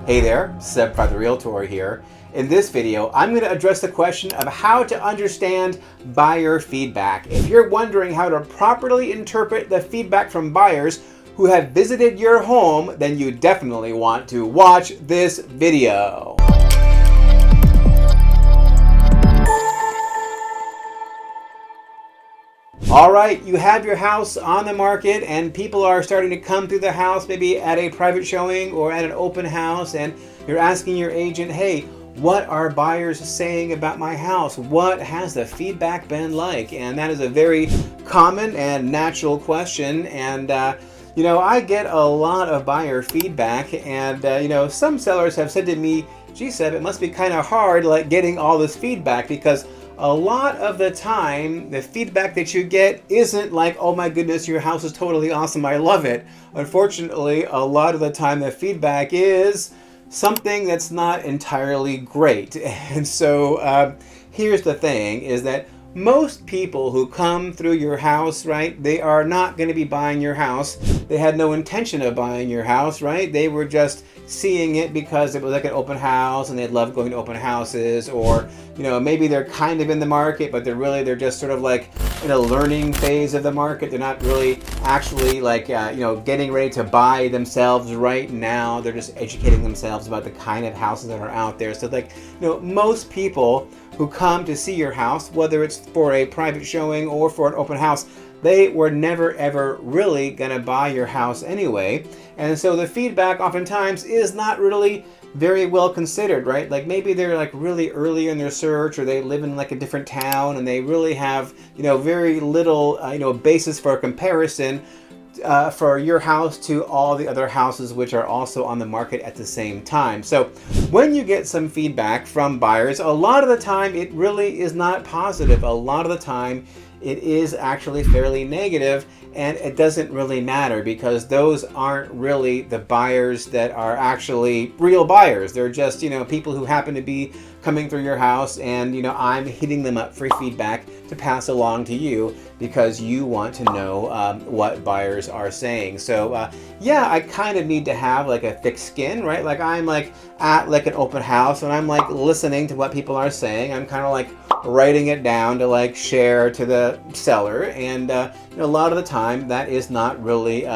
Hey there, Seb by the Realtor here. In this video, I'm going to address the question of how to understand buyer feedback. If you're wondering how to properly interpret the feedback from buyers who have visited your home, then you definitely want to watch this video. All right, you have your house on the market and people are starting to come through the house, maybe at a private showing or at an open house, and you're asking your agent, hey, what are buyers saying about my house? What has the feedback been like? And that is a very common and natural question. And I get a lot of buyer feedback, and some sellers have said to me, gee, Seb, it must be kind of hard like getting all this feedback, because a lot of the time, the feedback that you get isn't like, oh my goodness, your house is totally awesome, I love it. Unfortunately, a lot of the time the feedback is something that's not entirely great. And so here's the thing, is that most people who come through your house, right, they are not going to be buying your house. They had no intention of buying your house, right? They were just seeing it because it was like an open house and they love going to open houses, or maybe they're kind of in the market, but they're just sort of like in a learning phase of the market. They're not really actually like getting ready to buy themselves right now. They're just educating themselves about the kind of houses that are out there. So most people who come to see your house, whether it's for a private showing or for an open house, they were never ever really gonna buy your house anyway. And so the feedback oftentimes is not really very well considered, right? Like maybe they're like really early in their search, or they live in like a different town and they really have very little basis for comparison for your house to all the other houses which are also on the market at the same time. So when you get some feedback from buyers, a lot of the time it really is not positive. A lot of the time it is actually fairly negative, and it doesn't really matter because those aren't really the buyers that are actually real buyers. They're just people who happen to be coming through your house, and I'm hitting them up for feedback to pass along to you because you want to know what buyers are saying. So yeah, I kind of need to have like a thick skin, right? Like I'm like at like an open house and I'm like listening to what people are saying. I'm kind of like writing it down to like share to the seller, and a lot of the time that is not really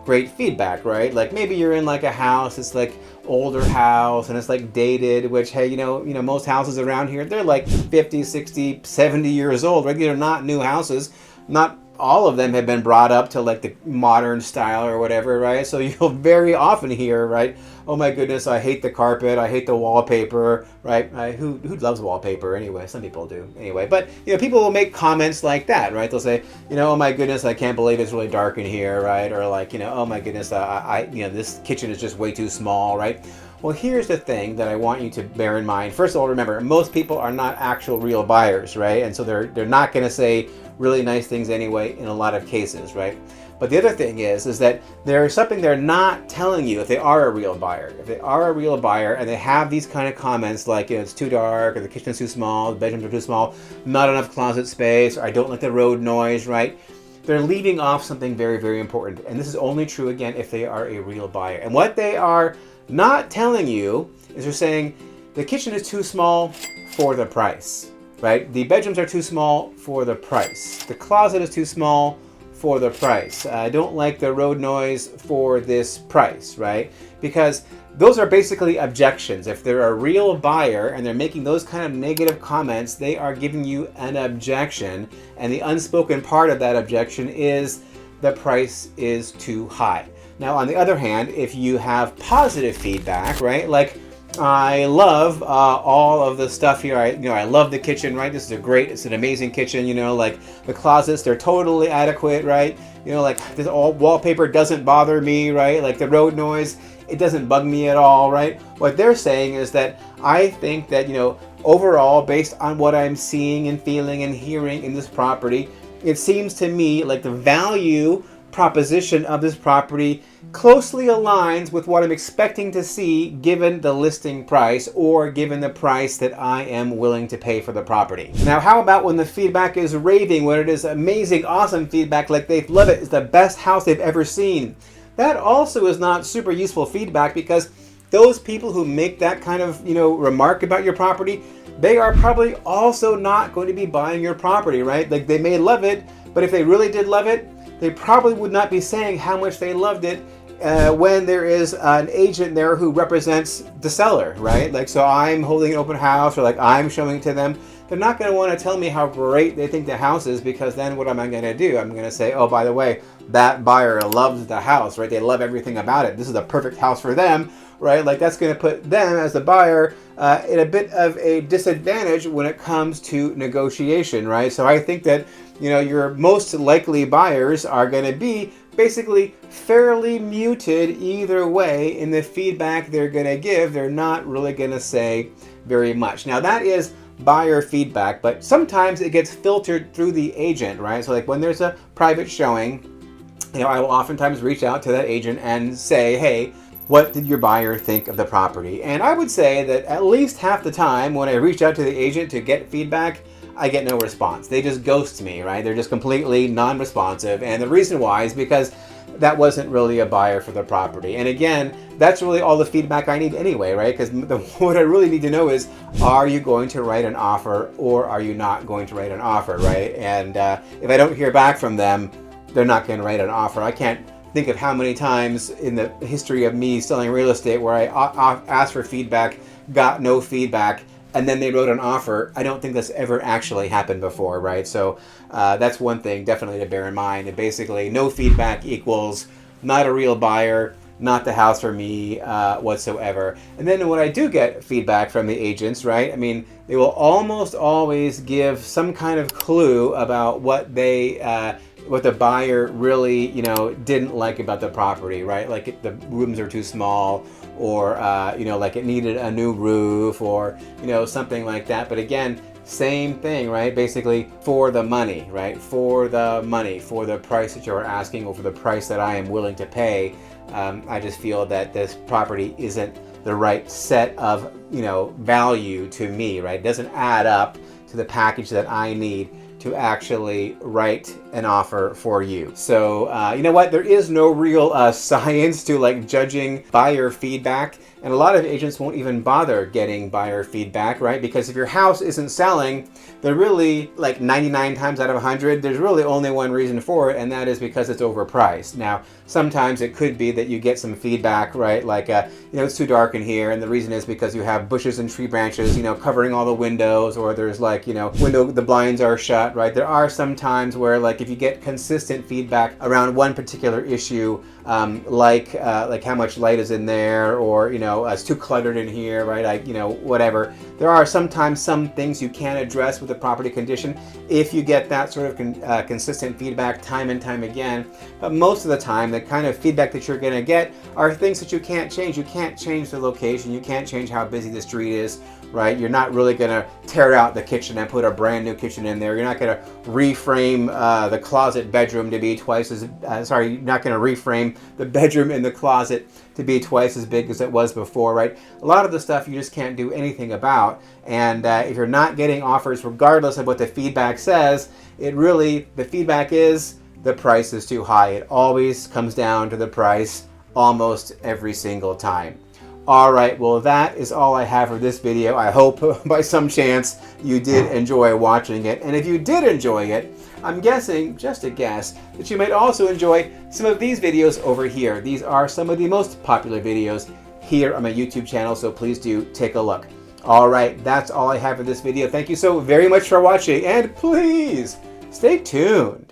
great feedback, right? Like maybe you're in like a house, it's like older house and it's like dated, which hey, most houses around here, they're like 50, 60, 70 years old, right? They're not new houses. Not all of them have been brought up to like the modern style or whatever, right? So you'll very often hear, right, oh my goodness, I hate the carpet, I hate the wallpaper, right? Who loves wallpaper anyway? Some people do anyway. But people will make comments like that, right? They'll say, oh my goodness, I can't believe it's really dark in here, right? Or like, oh my goodness, this kitchen is just way too small, right? Well, here's the thing that I want you to bear in mind. First of all, remember, most people are not actual real buyers, right? And so they're not going to say really nice things anyway in a lot of cases, right? But the other thing is that there's something they're not telling you if they are a real buyer. If they are a real buyer and they have these kind of comments like, it's too dark, or the kitchen's too small, the bedrooms are too small, not enough closet space, or I don't like the road noise, right? They're leaving off something very, very important. And this is only true, again, if they are a real buyer. And what they are not telling you is they're saying the kitchen is too small for the price, right? The bedrooms are too small for the price. The closet is too small for the price. I don't like the road noise for this price, right? Because those are basically objections. If they're a real buyer and they're making those kind of negative comments, they are giving you an objection. And the unspoken part of that objection is the price is too high. Now, on the other hand, if you have positive feedback, right? Like, I love all of the stuff here. I love the kitchen, right? This is it's an amazing kitchen, like the closets, they're totally adequate, right? Like this all wallpaper doesn't bother me, right? Like the road noise, it doesn't bug me at all, right? What they're saying is that I think that, overall, based on what I'm seeing and feeling and hearing in this property, it seems to me like the value proposition of this property closely aligns with what I'm expecting to see given the listing price or given the price that I am willing to pay for the property. Now, how about when the feedback is raving, when it is amazing, awesome feedback, like they love it, it's the best house they've ever seen? That also is not super useful feedback because those people who make that kind of, remark about your property, they are probably also not going to be buying your property, right? Like, they may love it, but if they really did love it, they probably would not be saying how much they loved it when there is an agent there who represents the seller, right? Like, so I'm holding an open house, or like I'm showing it to them. They're not going to want to tell me how great they think the house is, because then what am I going to do? I'm going to say, oh, by the way, that buyer loves the house, right? They love everything about it. This is the perfect house for them, right? Like, that's going to put them as the buyer in a bit of a disadvantage when it comes to negotiation, right? So I think that, your most likely buyers are going to be basically fairly muted either way in the feedback they're going to give. They're not really going to say very much. Now, that is buyer feedback, but sometimes it gets filtered through the agent, right? So like when there's a private showing, I will oftentimes reach out to that agent and say, hey, what did your buyer think of the property? And I would say that at least half the time when I reach out to the agent to get feedback, I get no response. They just ghost me, right? They're just completely non-responsive. And the reason why is because that wasn't really a buyer for the property. And again, that's really all the feedback I need anyway, right? Because what I really need to know is, are you going to write an offer or are you not going to write an offer, right? And if I don't hear back from them, they're not going to write an offer. I can't think of how many times in the history of me selling real estate where I asked for feedback, got no feedback, and then they wrote an offer. I don't think that's ever actually happened before, right? So that's one thing definitely to bear in mind. And basically, no feedback equals not a real buyer, not the house for me whatsoever. And then when I do get feedback from the agents, right, I mean, they will almost always give some kind of clue about what the buyer really, didn't like about the property, right? Like the rooms are too small, or, like it needed a new roof, or, something like that. But again, same thing, right? Basically for the money, right? For the money, for the price that you're asking, or for the price that I am willing to pay. I just feel that this property isn't the right set of, value to me, right? It doesn't add up to the package that I need to actually write an offer for you. So, you know what? There is no real science to like judging buyer feedback. And a lot of agents won't even bother getting buyer feedback, right? Because if your house isn't selling, they're really like 99 times out of 100, there's really only one reason for it, and that is because it's overpriced. Now, sometimes it could be that you get some feedback, right? Like, it's too dark in here, and the reason is because you have bushes and tree branches, covering all the windows, or there's like, the blinds are shut, right? There are some times where like if you get consistent feedback around one particular issue, like how much light is in there, or it's too cluttered in here, right? Whatever. There are sometimes some things you can address with the property condition if you get that sort of consistent feedback time and time again. But most of the time, the kind of feedback that you're going to get are things that you can't change. You can't change the location. You can't change how busy the street is, right? You're not really going to tear out the kitchen and put a brand new kitchen in there. You're not going to reframe the closet bedroom to be twice as, you're not going to reframe the bedroom in the closet to be twice as big as it was before, right? A lot of the stuff you just can't do anything about. And if you're not getting offers, regardless of what the feedback says, the feedback is the price is too high. It always comes down to the price almost every single time. All right, well, that is all I have for this video. I hope by some chance you did enjoy watching it. And if you did enjoy it, I'm guessing, just a guess, that you might also enjoy some of these videos over here. These are some of the most popular videos here on my YouTube channel, so please do take a look. All right, that's all I have for this video. Thank you so very much for watching, and please stay tuned.